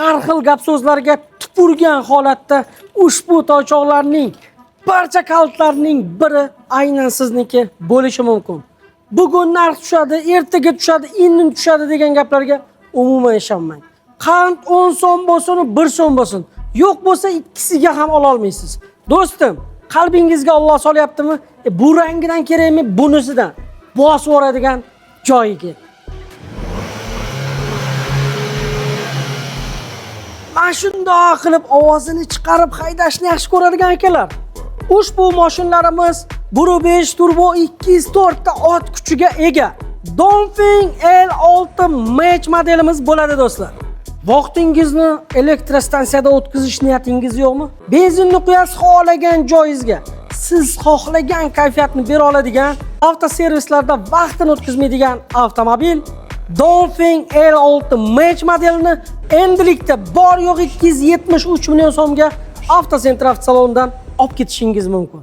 har xil gap so'zlarga tupurgan holatda ushbu toychoqlarning barcha kalitlarining biri aynan sizniki bo'lishi mumkin. Bugun narx tushadi, ertaga tushadi, indin tushadi degan gaplarga umuman ishonmang. Qand 10 so'm bo'lsin, 1 so'm bo'lsin. Yo'q bo'lsa ikkisiga ham ola olmaysiz. Do'stim, qalbingizga Alloh solyaptimi? Bu rangidan kerakmi, bunisidan? Bosib o'radigan joyiga. Mana shunday qilib ovozini chiqarib haydashni yaxshi ko'radigan akalar. Ushbu mashinalarimiz 1.5 turbo 204 ta ot kuchiga ega. Dongfeng L6 Match modelimiz bo'ladi do'stlar. Vaqtingizni elektrostansiyada o'tkazish niyatingiz yo'qmi? Benzinni quyasiz xohlagan joyingizga, siz xohlagan kayfiyatni bera oladigan, avtoservislarda vaqtini o'tkazmaydigan avtomobil Dongfeng L6 Match modelini endilikda bor yo'q 273 million so'mga Avtocentr avtosalonidan olib ketishingiz mumkin.